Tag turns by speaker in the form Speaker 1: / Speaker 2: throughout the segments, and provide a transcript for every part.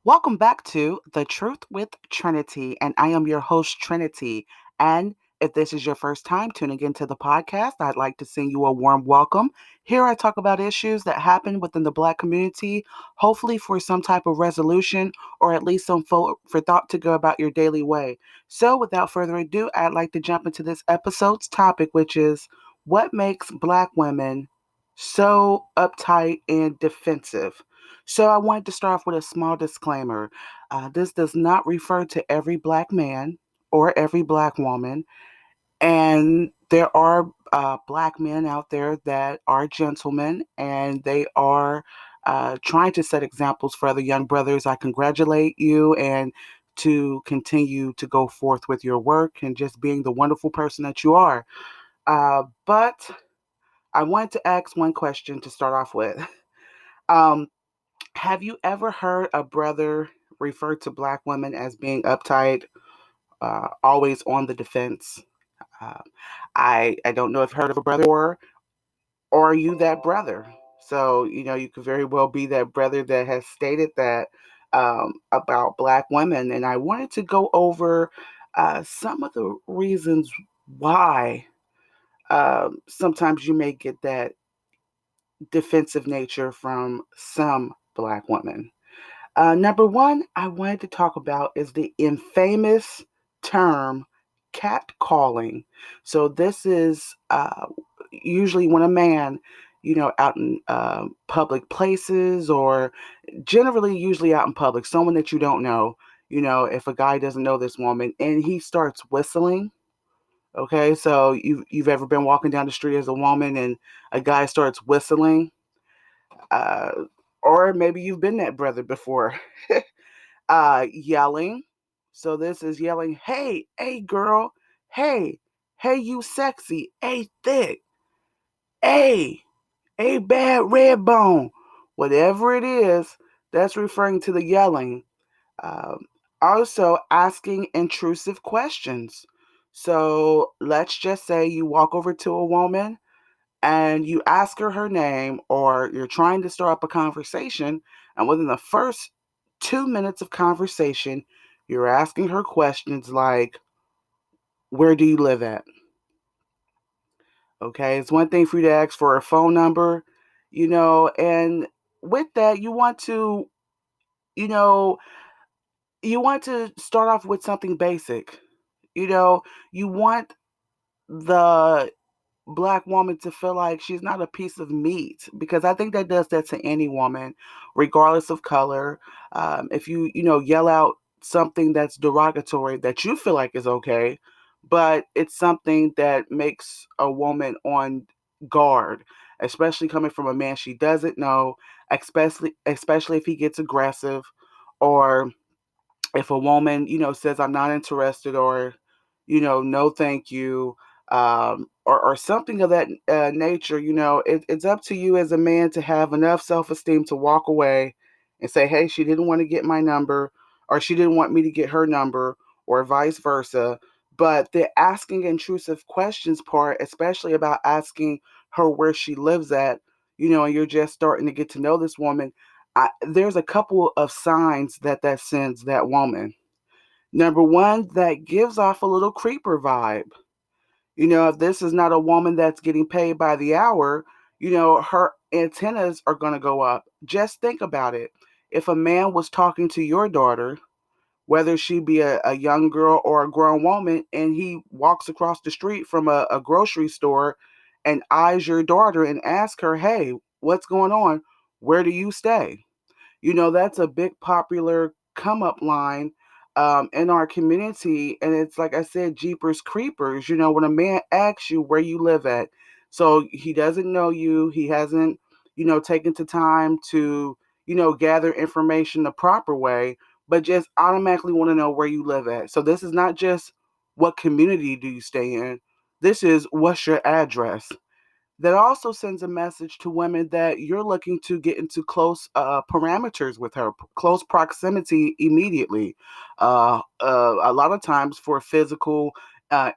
Speaker 1: Welcome back to The Truth with Trinity, and I am your host, Trinity. And if this is your first time tuning into the podcast, I'd like to send you a warm welcome. Here I talk about issues that happen within the Black community, hopefully for some type of resolution or at least some for thought to go about your daily way. So, without further ado, I'd like to jump into this episode's topic, which is what makes Black women so uptight and defensive. So I wanted to start off with a small disclaimer. This does not refer to every Black man or every Black woman. And there are Black men out there that are gentlemen and they are trying to set examples for other young brothers. I congratulate you and to continue to go forth with your work and just being the wonderful person that you are. But I wanted to ask one question to start off with. Um, Have you ever heard a brother refer to Black women as being uptight, always on the defense? Uh, I don't know if you've heard of a brother or are you that brother? So, you could very well be that brother that has stated that about Black women. And I wanted to go over some of the reasons why sometimes you may get that defensive nature from some Black women. Number one, I wanted to talk about is the infamous term catcalling. So this is usually when a man, out in public places or generally usually out in public, someone that you don't know, if a guy doesn't know this woman and he starts whistling. Okay, so you've ever been walking down the street as a woman and a guy starts whistling, uh, or maybe you've been that brother before. Yelling. So this is yelling, hey, hey, girl, hey, hey, you sexy, hey, thick, hey, hey, bad red bone. Whatever it is, that's referring to the yelling. Um, Also, asking intrusive questions. So let's just say you walk over to a woman and you ask her name or you're trying to start up a conversation, and within the first 2 minutes of conversation, you're asking her questions like, where do you live at? Okay, it's one thing for you to ask for a phone number, and with that, you know, you want to start off with something basic. You know, you want the Black woman to feel like she's not a piece of meat, because I think that does that to any woman, regardless of color. If you yell out something that's derogatory that you feel like is okay, but it's something that makes a woman on guard, especially coming from a man she doesn't know, especially if he gets aggressive, or if a woman, says I'm not interested, or, no thank you, or something of that nature, it's up to you as a man to have enough self-esteem to walk away and say, hey, she didn't want to get my number, or she didn't want me to get her number, or vice versa. But the asking intrusive questions part, especially about asking her where she lives at, and you're just starting to get to know this woman, there's a couple of signs that sends that woman. Number one, that gives off a little creeper vibe. If this is not a woman that's getting paid by the hour, her antennas are going to go up. Just think about it. If a man was talking to your daughter, whether she be a young girl or a grown woman, and he walks across the street from a grocery store and eyes your daughter and asks her, hey, what's going on? Where do you stay? That's a big popular come up line in our community. And it's like I said, Jeepers Creepers, when a man asks you where you live at. So he doesn't know you, he hasn't, taken the time to, gather information the proper way, but just automatically want to know where you live at. So this is not just what community do you stay in, this is what's your address. That also sends a message to women that you're looking to get into close parameters with her, close proximity immediately. A lot of times for physical,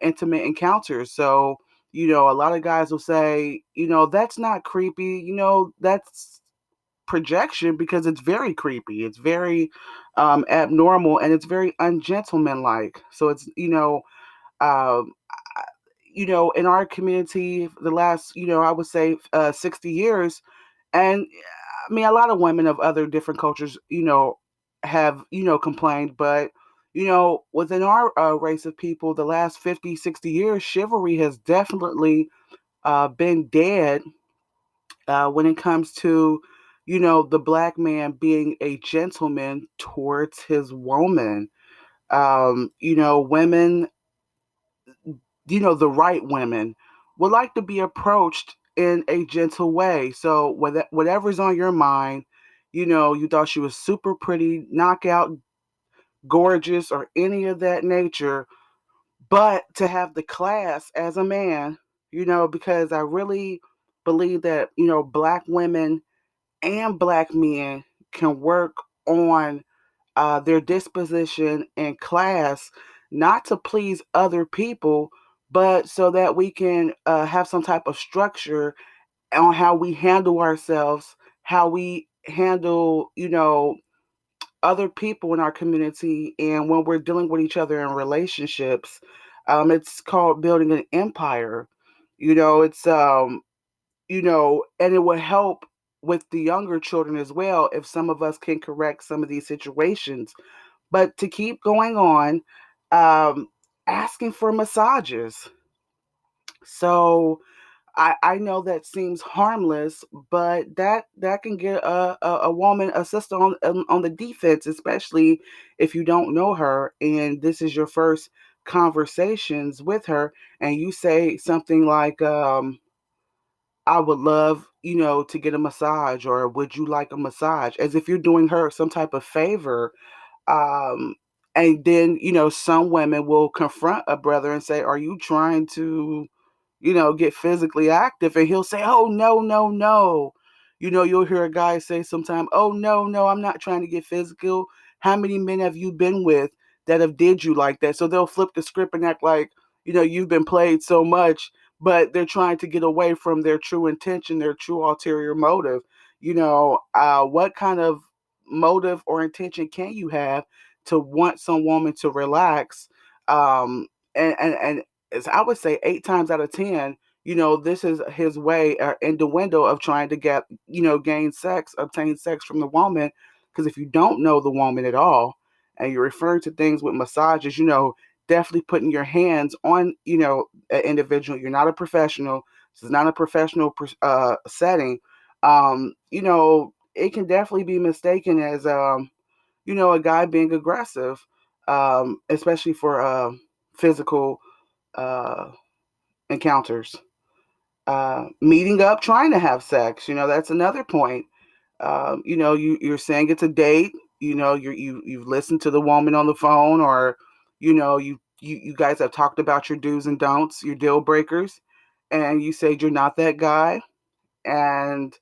Speaker 1: intimate encounters. So, a lot of guys will say, that's not creepy. That's projection because it's very creepy. It's very abnormal, and it's very ungentlemanlike. So it's, um, in our community, the last, I would say 60 years, and I mean, a lot of women of other different cultures, have, complained, but, within our race of people, the last 50, 60 years, chivalry has definitely been dead when it comes to, the black man being a gentleman towards his woman. Women, the right women would like to be approached in a gentle way. So whatever's on your mind, you thought she was super pretty, knockout, gorgeous, or any of that nature, but to have the class as a man, because I really believe that, black women and black men can work on their disposition and class, not to please other people, but so that we can have some type of structure on how we handle ourselves, how we handle, other people in our community, and when we're dealing with each other in relationships. It's called building an empire. It's and it will help with the younger children as well if some of us can correct some of these situations. But to keep going on, um, asking for massages. So I know that seems harmless, but that can get a woman, a sister on the defense, especially if you don't know her and this is your first conversations with her, and you say something like, I would love, to get a massage, or would you like a massage? As if you're doing her some type of favor. Um, and then, some women will confront a brother and say, are you trying to, get physically active? And he'll say, oh, no, no, no. You'll hear a guy say sometime, oh, no, no, I'm not trying to get physical. How many men have you been with that have did you like that? So they'll flip the script and act like, you've been played so much, but they're trying to get away from their true intention, their true ulterior motive. What kind of motive or intention can you have to want some woman to relax? And as I would say, 8 times out of 10, this is his way in the window of trying to get, gain sex, obtain sex from the woman. Because if you don't know the woman at all, and you're referring to things with massages, definitely putting your hands on, an individual. You're not a professional. This is not a professional setting. It can definitely be mistaken as, a guy being aggressive, especially for physical uh, encounters. Meeting up, trying to have sex, that's another point. You're saying it's a date. You've listened to the woman on the phone, or you guys have talked about your do's and don'ts, your deal breakers, and you said you're not that guy, and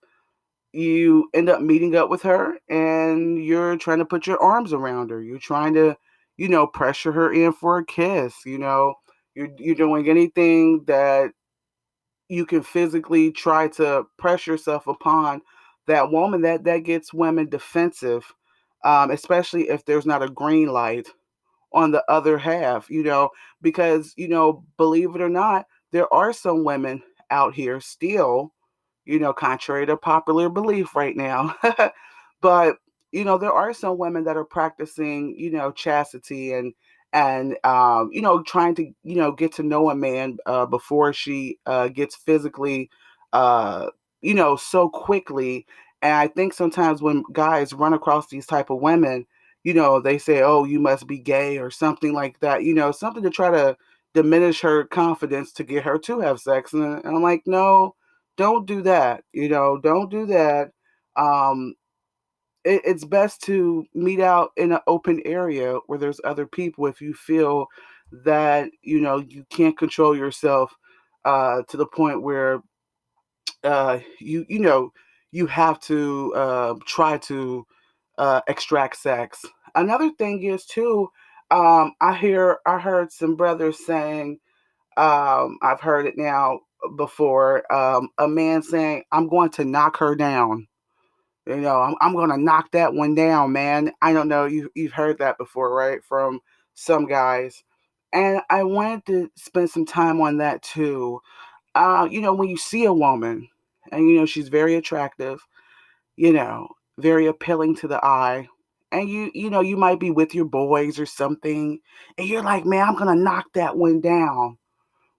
Speaker 1: you end up meeting up with her, and you're trying to put your arms around her. You're trying to, pressure her in for a kiss. You're doing anything that you can physically try to press yourself upon that woman. That gets women defensive, especially if there's not a green light on the other half, because, believe it or not, there are some women out here still, contrary to popular belief right now. But, there are some women that are practicing, chastity, and trying to, get to know a man before she gets physically, uh, so quickly. And I think sometimes when guys run across these type of women, they say, oh, you must be gay or something like that, something to try to diminish her confidence to get her to have sex. And I'm like, no, don't do that. Don't do that. Um, it's best to meet out in an open area where there's other people if you feel that, you can't control yourself to the point where you have to try to extract sex. Another thing is too, I heard some brothers saying, I've heard it now before, a man saying, I'm going to knock her down. I'm gonna knock that one down, man. I don't know, you've heard that before, right? From some guys. And I wanted to spend some time on that too. When you see a woman and she's very attractive, you know, very appealing to the eye. And you might be with your boys or something, and you're like, man, I'm gonna knock that one down.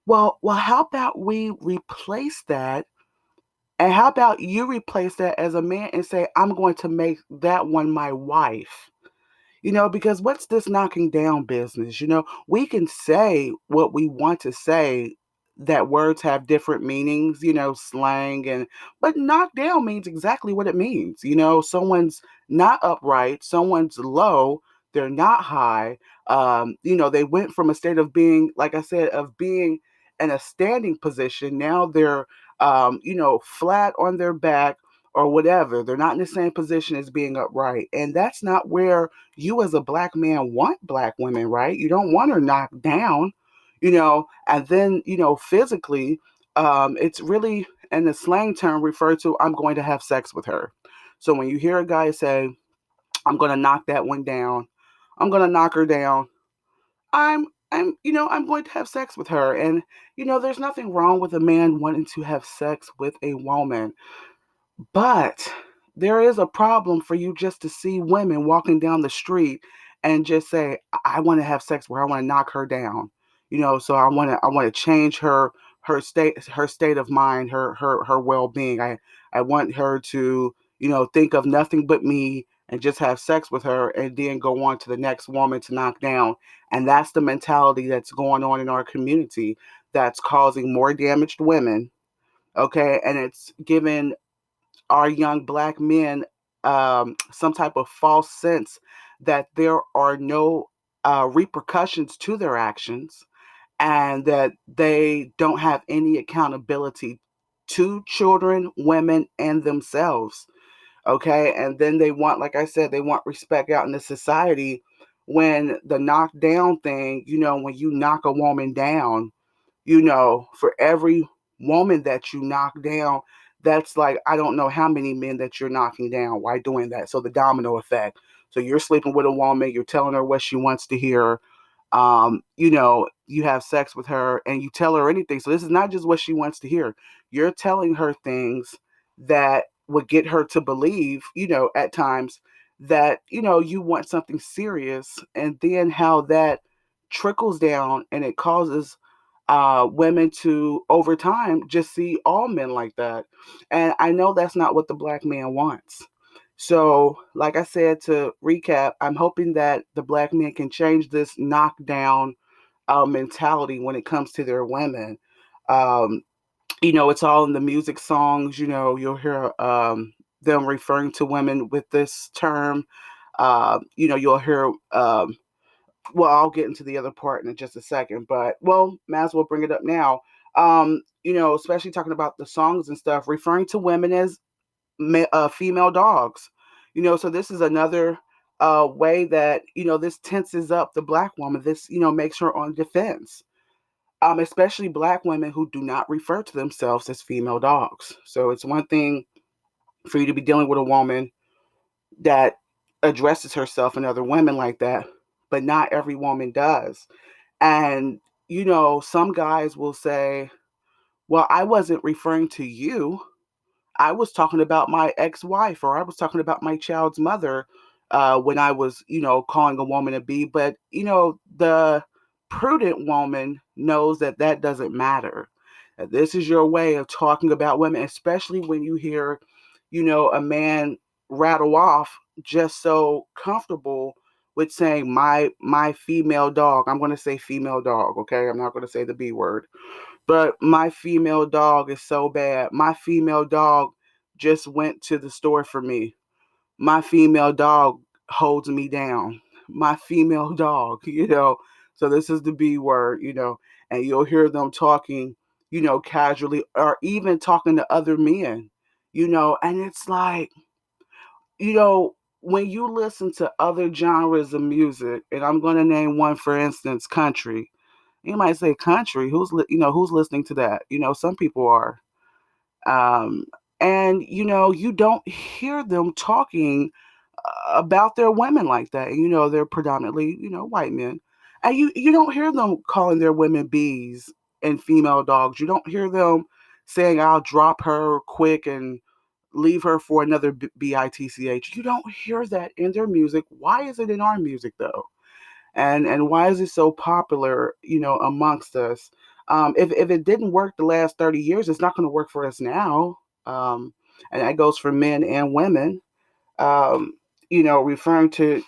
Speaker 1: Well, how about we replace that? And how about you replace that as a man and say, I'm going to make that one my wife? Because what's this knocking down business? We can say what we want to say, that words have different meanings, slang, but knock down means exactly what it means. Someone's not upright, someone's low, they're not high. They went from a state of being, like I said, of being in a standing position. Now they're, flat on their back or whatever. They're not in the same position as being upright. And that's not where you as a black man want black women, right? You don't want her knocked down, and then, physically, it's really, in the slang term, referred to, I'm going to have sex with her. So when you hear a guy say, I'm going to knock that one down, I'm going to knock her down, I'm going to have sex with her. And, there's nothing wrong with a man wanting to have sex with a woman. But there is a problem for you just to see women walking down the street and just say, I want to have sex with her. I want to knock her down. So I want to change her state of mind, her well-being. I want her to, think of nothing but me and just have sex with her and then go on to the next woman to knock down. And that's the mentality that's going on in our community, that's causing more damaged women. Okay, and it's given our young black men some type of false sense that there are no repercussions to their actions, and that they don't have any accountability to children, women, and themselves. Okay, and then they want, like I said, they want respect out in the society. When the knockdown thing, when you knock a woman down, for every woman that you knock down, that's like, I don't know how many men that you're knocking down. Why doing that? So the domino effect. So you're sleeping with a woman, you're telling her what she wants to hear. You have sex with her and you tell her anything. So this is not just what she wants to hear. You're telling her things that would get her to believe, at times, that, you want something serious, and then how that trickles down and it causes women to, over time, just see all men like that. And I know that's not what the black man wants. So, like I said, to recap, I'm hoping that the black men can change this knockdown mentality when it comes to their women. Um, it's all in the music songs. You'll hear them referring to women with this term. You'll hear well, I'll get into the other part in just a second, but well, might as well bring it up now. Especially talking about the songs and stuff, referring to women as female dogs. So this is another way that this tenses up the black woman. This makes her on defense. Especially black women who do not refer to themselves as female dogs. So it's one thing for you to be dealing with a woman that addresses herself and other women like that, but not every woman does. And, some guys will say, well, I wasn't referring to you. I was talking about my ex wife, or I was talking about my child's mother when I was, calling a woman a B. But, the prudent woman knows that that doesn't matter. This is your way of talking about women, especially when you hear, a man rattle off just so comfortable with saying my female dog. I'm going to say female dog, okay? I'm not going to say the B word. But my female dog is so bad. My female dog just went to the store for me. My female dog holds me down. My female dog, So this is the B word, and you'll hear them talking, casually, or even talking to other men, and it's like, when you listen to other genres of music, and I'm going to name one, for instance, country. You might say country. Who's listening to that? Some people are. And you don't hear them talking about their women like that. And they're predominantly, white men. And you don't hear them calling their women bees and female dogs. You don't hear them saying, I'll drop her quick and leave her for another bitch. You don't hear that in their music. Why is it in our music though? And why is it so popular, amongst us? If it didn't work the last 30 years, it's not going to work for us now. And that goes for men and women. Um, referring to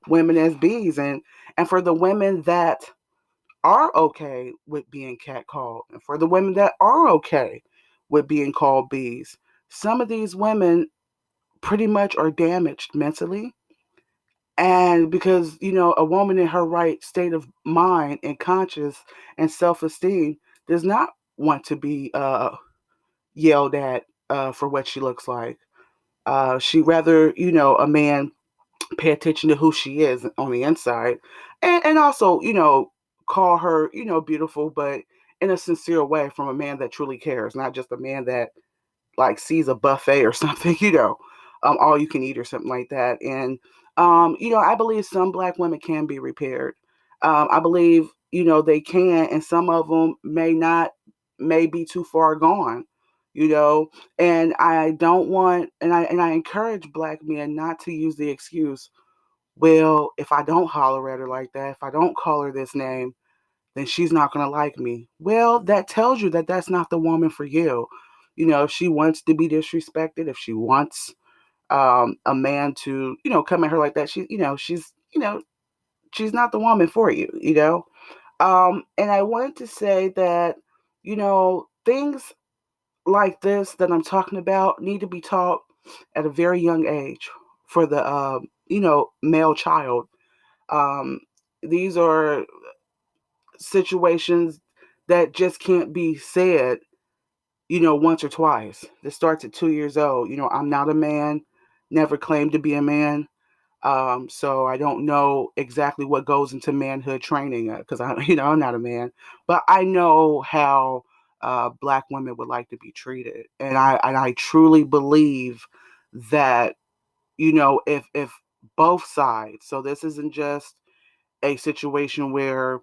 Speaker 1: women as bees, and for the women that are okay with being catcalled, and for the women that are okay with being called bees, some of these women pretty much are damaged mentally. And because, a woman in her right state of mind and conscious and self esteem does not want to be yelled at for what she looks like. She rather, a man pay attention to who she is on the inside, and also, call her, beautiful, but in a sincere way, from a man that truly cares, not just a man that like sees a buffet or something, all you can eat or something like that. And I believe some black women can be repaired. I believe they can, and some of them may not, may be too far gone. You know, and I don't want, and I encourage black men not to use the excuse, well, if I don't holler at her like that, if I don't call her this name, then she's not going to like me. Well, that tells you that that's not the woman for you. If she wants to be disrespected, if she wants a man to, come at her like that, she's not the woman for you. And I wanted to say that, things like this that I'm talking about need to be taught at a very young age for the, male child. Um, these are situations that just can't be said, once or twice. This starts at 2 years old. I'm not a man, never claimed to be a man. So I don't know exactly what goes into manhood training because I'm not a man, but I know how black women would like to be treated, and I truly believe that if both sides. So this isn't just a situation where,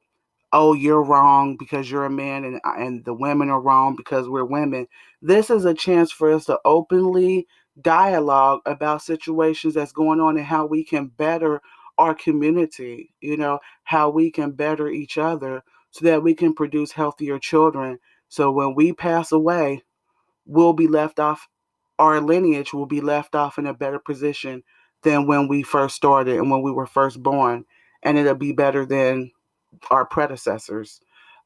Speaker 1: oh, you're wrong because you're a man, and the women are wrong because we're women. This is a chance for us to openly dialogue about situations that's going on and how we can better our community, how we can better each other so that we can produce healthier children. So when we pass away, we'll be left off, our lineage will be left off in a better position than when we first started and when we were first born. And it'll be better than our predecessors.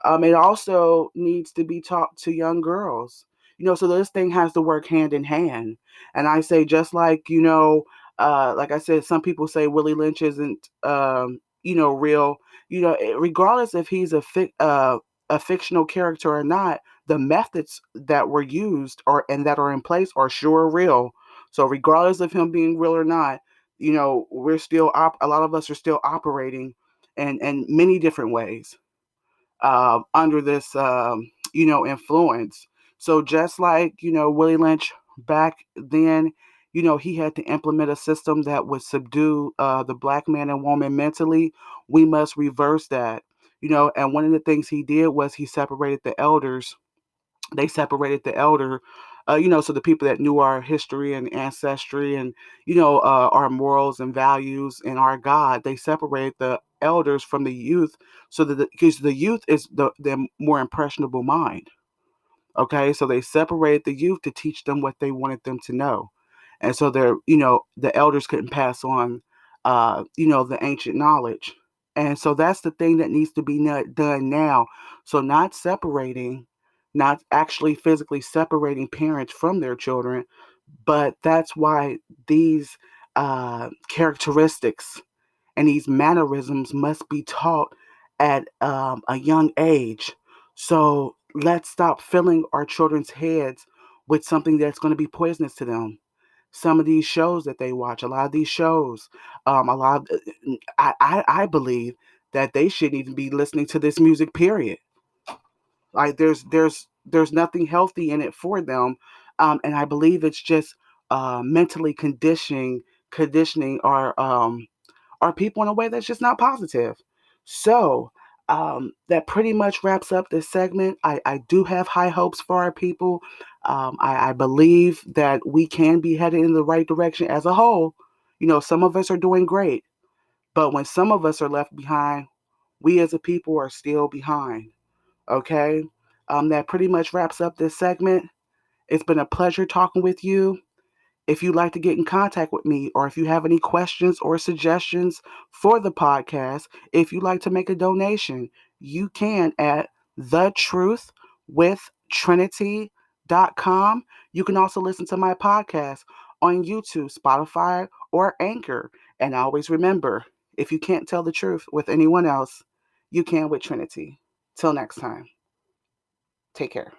Speaker 1: It also needs to be taught to young girls. So this thing has to work hand in hand. And I say, just like, like I said, some people say Willie Lynch isn't, real. Regardless if he's a fictional character or not, the methods that were used or and that are in place are sure real. So regardless of him being real or not, we're still a lot of us are still operating in many different ways under this, influence. So just like, Willie Lynch back then, he had to implement a system that would subdue the black man and woman mentally. We must reverse that. And one of the things he did was he separated the elders. They separated the elder, so the people that knew our history and ancestry and, our morals and values and our God, they separated the elders from the youth so that because the youth is the more impressionable mind. Okay, so they separated the youth to teach them what they wanted them to know, and so the elders couldn't pass on, the ancient knowledge, and so that's the thing that needs to be done now. So not separating, not actually physically separating parents from their children, but that's why these characteristics and these mannerisms must be taught at a young age. So let's stop filling our children's heads with something that's going to be poisonous to them. Some of these shows that they watch, a lot of these shows, a lot of, I believe that they shouldn't even be listening to this music, period. Like there's nothing healthy in it for them. And I believe it's just mentally conditioning our people in a way that's just not positive. So that pretty much wraps up this segment. I do have high hopes for our people. I believe that we can be headed in the right direction as a whole. You know, some of us are doing great, but when some of us are left behind, we as a people are still behind. Okay? That pretty much wraps up this segment. It's been a pleasure talking with you. If you'd like to get in contact with me, or if you have any questions or suggestions for the podcast, if you'd like to make a donation, you can at thetruthwithtrinity.com. You can also listen to my podcast on YouTube, Spotify, or Anchor. And always remember, if you can't tell the truth with anyone else, you can with Trinity. Till next time, take care.